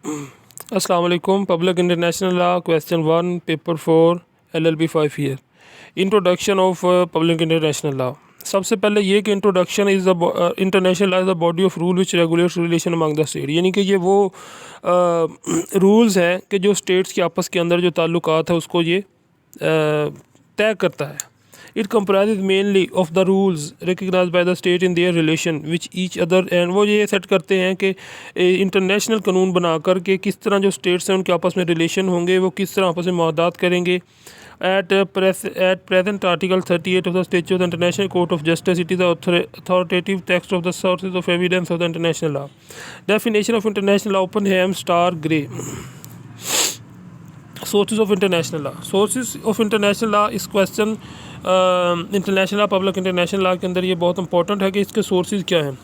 अस्सलाम वालेकुम। Public international law question 1 paper 4 LLB 5 year. Introduction of public international law. सबसे पहले ये कि introduction is the international law is the body of rule which regulates relation among the state. यानी कि ये वो रूल्स हैं कि जो स्टेट्स के आपस के अंदर जो ताल्लुकात है उसको ये तय करता है। It comprises mainly of the rules recognise by the state in their relation which each other and वो ये सेट करते हैं कि इंटरनेशनल कानून बना कर के किस तरह जो स्टेट्स हैं उनके आपस में रिलेशन होंगे, वो किस तरह आपस में मुआहदात करेंगे। At present article 38 of the statute of the international court of justice it is the authoritative text of the sources of evidence of the international law. Definition of international law Oppenheim Starke Gray. Sources of international law. Sources of international law इस question international law public international law के अंदर ये बहुत important है कि इसके sources क्या हैं।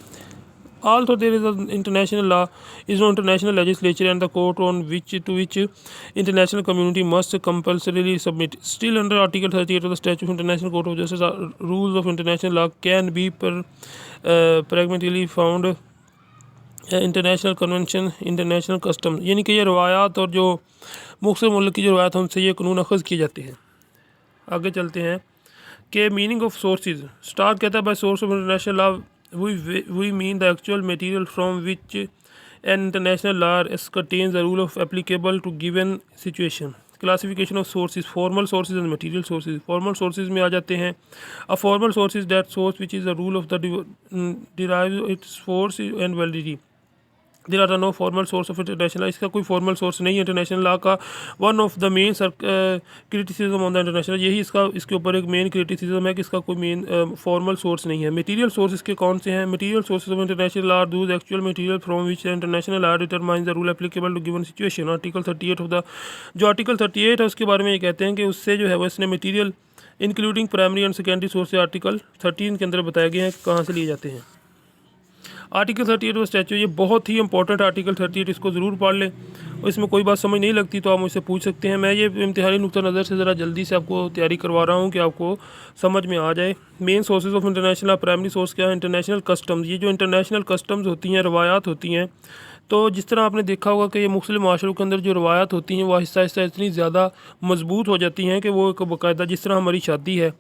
Although there is an international law, is no international legislature and the court on which international community must compulsorily submit. Still, under Article 38 of the Statute of International Court of Justice, rules of international law can be pragmatically found international convention, international custom. यानी कि ये रवायात और जो मुख्तलिफ मुल्क की जो रवायात हैं उनसे ये कानून अखज़ किए जाते हैं। आगे चलते हैं कि मीनिंग ऑफ सोर्सेज। स्टार कहता है by source of international law we mean the actual material from which an international law contains the rule of applicable to given situation. Classification of sources, formal sources and material sources. Formal sources में आ जाते हैं a formal source is that source which is the rule of the derives its force and validity. There are no formal source of international law. इसका कोई formal source नहीं है international law का। One of the main criticism on the international, यही इसके ऊपर एक main criticism है कि इसका कोई मेन फॉर्मल सोर्स नहीं है। मटेरियल सोर्स इसके कौन से हैं? Material sources of international law are those actual material from which international law determines the rule applicable to given situation. Article 38 of the जो आर्टिकल 38 है उसके बारे में ये कहते हैं कि उससे जो है वो इसने material including primary and secondary source article 13 के अंदर बताए गए हैं कहाँ से लिए जाते हैं। आर्टिकल 38 ऑफ स्टैच्यू, ये बहुत ही इंपॉर्टेंट आर्टिकल 38, इसको ज़रूर पढ़ लें। और इसमें कोई बात समझ नहीं लगती तो आप मुझसे पूछ सकते हैं। मैं ये इम्तिहानी नुक्ता नज़र से ज़रा जल्दी से आपको तैयारी करवा रहा हूँ कि आपको समझ में आ जाए। Main sources of international, primary source क्या है? International customs. ये जो इंटरनेशनल कस्टम्स होती हैं, रवायात होती हैं, तो जिस तरह आपने देखा होगा कि ये मुस्लिम माशरों के अंदर जो रवायात होती हैं वो आहिस्ता आहिस्ता इतनी ज़्यादा मजबूत हो जाती हैं कि वो एक बाकायदा, जिस तरह हमारी शादी है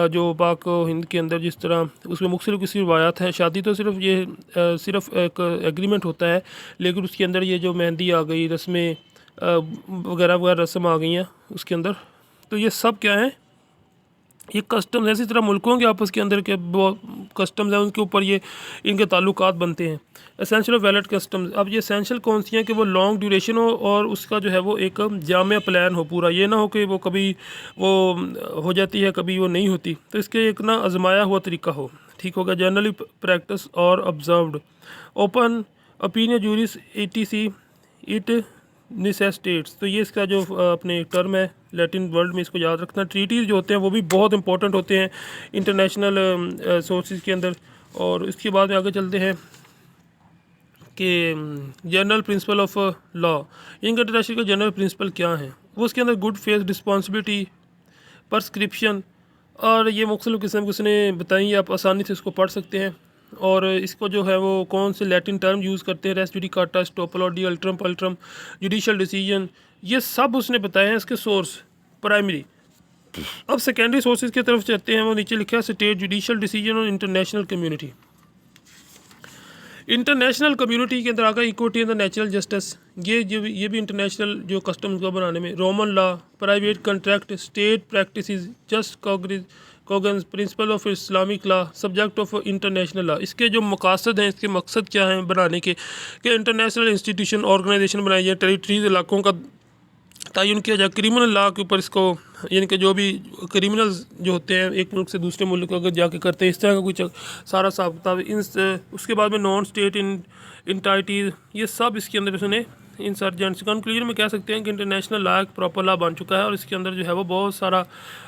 जो पाक हिंद के अंदर, जिस तरह उसमें मुख्तलिफ किसी रवायात हैं। शादी तो सिर्फ एक एग्रीमेंट होता है, लेकिन उसके अंदर ये जो मेहंदी आ गई, रस्में वगैरह वगैरह रस्म आ गई हैं उसके अंदर, तो ये सब क्या है? ये कस्टम्स है। इसी तरह मुल्कों के आपस के अंदर के कस्टम्स हैं, उनके ऊपर ये इनके ताल्लुकात बनते हैं। एसेंशियल और वैलिड कस्टम्स। अब ये एसेंशियल कौन सी हैं कि वो लॉन्ग ड्यूरेशन हो और उसका जो है वो एक जामिया प्लान हो पूरा। ये ना हो कि वो कभी वो हो जाती है, कभी वो नहीं होती, तो इसके एक ना आजमाया हुआ तरीका हो। ठीक होगा। जनरली प्रैक्टिस और observed. Open opinion juris ETC it necessitates. तो ये इसका जो अपने टर्म है लैटिन वर्ल्ड में, इसको याद रखना। ट्रीटीज़ जो होते हैं वो भी बहुत इंपॉर्टेंट होते हैं इंटरनेशनल सोर्सेज के अंदर। और इसके बाद में आगे चलते हैं कि जनरल प्रिंसिपल ऑफ लॉ। इनका इंटरनेशनल का जनरल प्रिंसिपल क्या है? वो उसके अंदर गुड फेथ, रिस्पॉन्सिबिलिटी, परस्क्रिप्शन, और ये मुख्तलिफ किस्म की उसने बताई। आप आसानी से इसको पढ़ सकते हैं। और इसको जो है वो कौन से लैटिन टर्म यूज़ करते हैं? रेस जुडिकाटा, स्टोपल और डी अल्ट्रम पल्ट्रम, जुडिशल डिसीजन, ये सब उसने बताए हैं इसके सोर्स प्राइमरी। अब सेकेंडरी सोर्सेज की तरफ चलते हैं। वो नीचे लिखा है स्टेट जुडिशल डिसीजन और इंटरनेशनल कम्युनिटी। इंटरनेशनल कम्युनिटी के अंदर आकर equity and the natural justice, ये भी इंटरनेशनल जो कस्टम्स को बनाने में। Roman law, private contract, state practices, jus cogens, principle of Islamic law, subject of international law. इसके जो मकासद हैं, इसके मकसद क्या हैं बनाने के? कि इंटरनेशनल इंस्टीट्यूशन, ऑर्गेनाइजेशन बनाई जाए, टेरिटरीज इलाकों का तयन किया जाए। क्रिमिनल लॉ के ऊपर इसको, यानी कि जो भी क्रिमिनल्स जो होते हैं एक मुल्क से दूसरे मुल्क को अगर जाके करते हैं, इस तरह का कुछ सारा हिसाब किताब उसके बाद में नॉन स्टेट इंटाइटीज़, ये सब इसके अंदर उसने इंसर्जेंट्स। कंक्लूजन में कह सकते हैं कि इंटरनेशनल लॉ एक प्रॉपर लॉ बन चुका है और इसके अंदर जो है वो बहुत सारा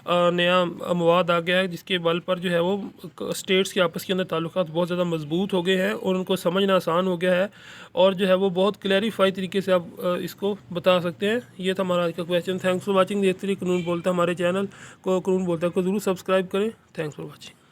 नया मवाद आ गया है, जिसके बल पर जो है वो स्टेट्स के आपस के अंदर ताल्लुकात बहुत ज़्यादा मजबूत हो गए हैं और उनको समझना आसान हो गया है। और जो है वो बहुत क्लैरिफाई तरीके से आप इसको बता सकते हैं। ये था हमारा आज का क्वेश्चन। Thanks for watching. देखते रहिए कानून बोलता है हमारे चैनल को, कानून बोलता है को ज़रूर सब्सक्राइब करें। Thanks for watching.